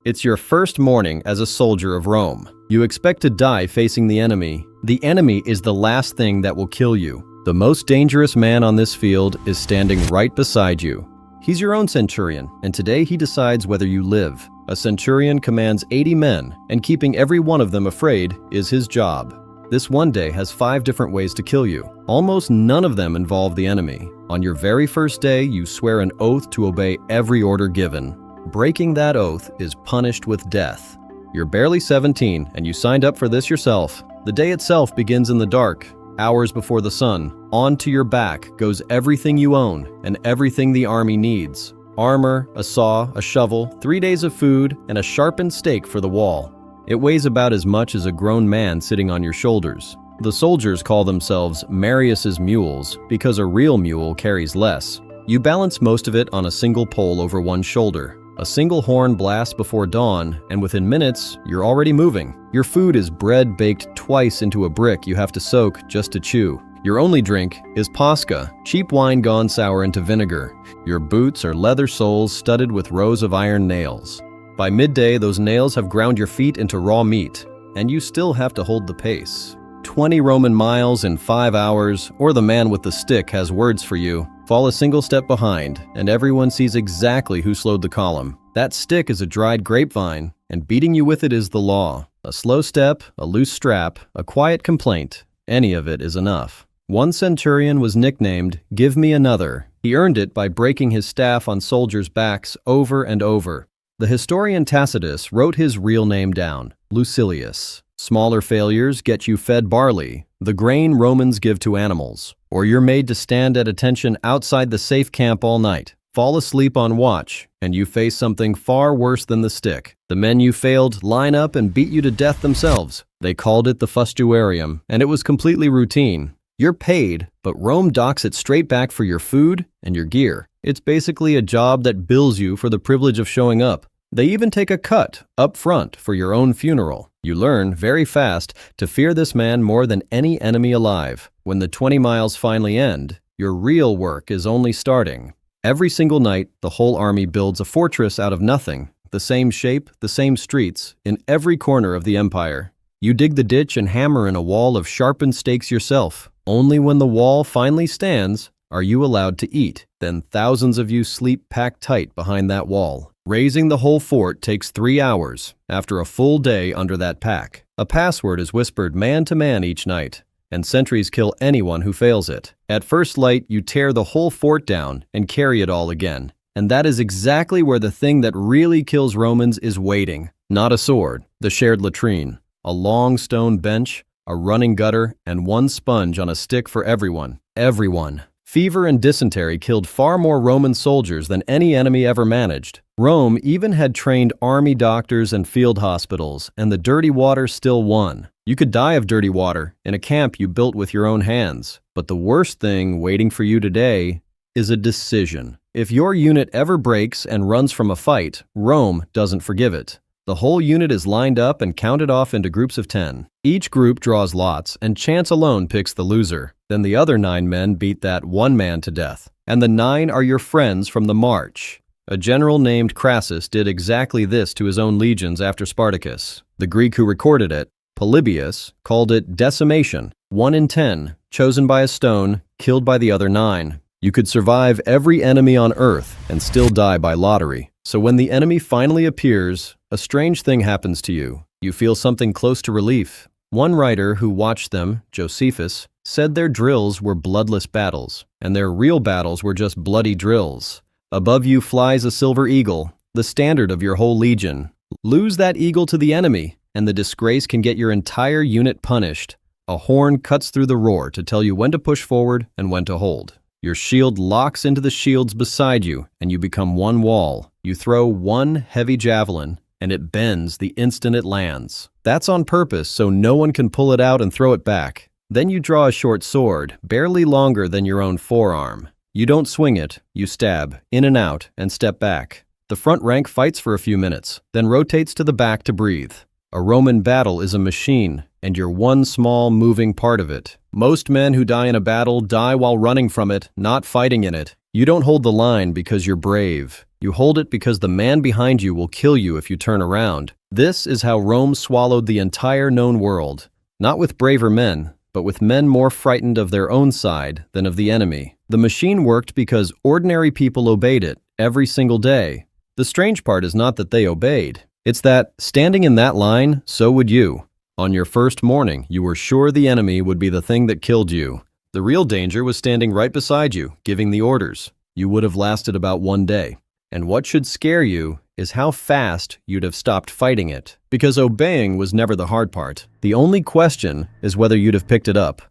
It's your first morning as a soldier of Rome. You expect to die facing the enemy. The enemy is the last thing that will kill you. The most dangerous man on this field is standing right beside you. He's your own centurion, and today he decides whether you live. A centurion commands 80 men, and keeping every one of them afraid is his job. This one day has 5 different ways to kill you. Almost none of them involve the enemy. On your very first day, you swear an oath to obey every order given. Breaking that oath is punished with death. You're barely 17, and you signed up for this yourself. The day itself begins in the dark, hours before the sun. Onto your back goes everything you own and everything the army needs. Armor, a saw, a shovel, 3 days of food, and a sharpened stake for the wall. It weighs about as much as a grown man sitting on your shoulders. The soldiers call themselves Marius's mules because a real mule carries less. You balance most of it on a single pole over one shoulder. A single horn blasts before dawn, and within minutes, you're already moving. Your food is bread baked twice into a brick you have to soak just to chew. Your only drink is Posca, cheap wine gone sour into vinegar. Your boots are leather soles studded with rows of iron nails. By midday, those nails have ground your feet into raw meat, and you still have to hold the pace. 20 Roman miles in 5 hours, or the man with the stick has words for you. Fall a single step behind, and everyone sees exactly who slowed the column. That stick is a dried grapevine, and beating you with it is the law. A slow step, a loose strap, a quiet complaint, any of it is enough. One centurion was nicknamed, "Give me another." He earned it by breaking his staff on soldiers' backs over and over. The historian Tacitus wrote his real name down, Lucilius. Smaller failures get you fed barley, the grain Romans give to animals, or you're made to stand at attention outside the safe camp all night. Fall asleep on watch, and you face something far worse than the stick. The men you failed line up and beat you to death themselves. They called it the fustuarium, and it was completely routine. You're paid, but Rome docks it straight back for your food and your gear. It's basically a job that bills you for the privilege of showing up. They even take a cut up front for your own funeral. You learn very fast to fear this man more than any enemy alive. When the 20 miles finally end, your real work is only starting. Every single night, the whole army builds a fortress out of nothing, the same shape, the same streets, in every corner of the empire. You dig the ditch and hammer in a wall of sharpened stakes yourself. Only when the wall finally stands are you allowed to eat. Then thousands of you sleep packed tight behind that wall. Raising the whole fort takes 3 hours after a full day under that pack. A password is whispered man to man each night, and sentries kill anyone who fails it. At first light, you tear the whole fort down and carry it all again. And that is exactly where the thing that really kills Romans is waiting. Not a sword, the shared latrine. A long stone bench, a running gutter, and one sponge on a stick for everyone. Everyone. Fever and dysentery killed far more Roman soldiers than any enemy ever managed. Rome even had trained army doctors and field hospitals, and the dirty water still won. You could die of dirty water in a camp you built with your own hands. But the worst thing waiting for you today is a decision. If your unit ever breaks and runs from a fight, Rome doesn't forgive it. The whole unit is lined up and counted off into groups of 10. Each group draws lots, and chance alone picks the loser. Then the other 9 men beat that one man to death. And the 9 are your friends from the march. A general named Crassus did exactly this to his own legions after Spartacus. The Greek who recorded it, Polybius, called it decimation. 1 in 10, chosen by a stone, killed by the other 9. You could survive every enemy on earth and still die by lottery. So when the enemy finally appears, a strange thing happens to you. You feel something close to relief. One writer who watched them, Josephus, said their drills were bloodless battles, and their real battles were just bloody drills. Above you flies a silver eagle, the standard of your whole legion. Lose that eagle to the enemy, and the disgrace can get your entire unit punished. A horn cuts through the roar to tell you when to push forward and when to hold. Your shield locks into the shields beside you, and you become one wall. You throw one heavy javelin, and it bends the instant it lands. That's on purpose, so no one can pull it out and throw it back. Then you draw a short sword, barely longer than your own forearm. You don't swing it, you stab, in and out, and step back. The front rank fights for a few minutes, then rotates to the back to breathe. A Roman battle is a machine, and you're one small moving part of it. Most men who die in a battle die while running from it, not fighting in it. You don't hold the line because you're brave. You hold it because the man behind you will kill you if you turn around. This is how Rome swallowed the entire known world, not with braver men, but with men more frightened of their own side than of the enemy. The machine worked because ordinary people obeyed it every single day. The strange part is not that they obeyed. It's that, standing in that line, so would you. On your first morning, you were sure the enemy would be the thing that killed you. The real danger was standing right beside you, giving the orders. You would have lasted about 1 day. And what should scare you is how fast you'd have stopped fighting it. Because obeying was never the hard part. The only question is whether you'd have picked it up.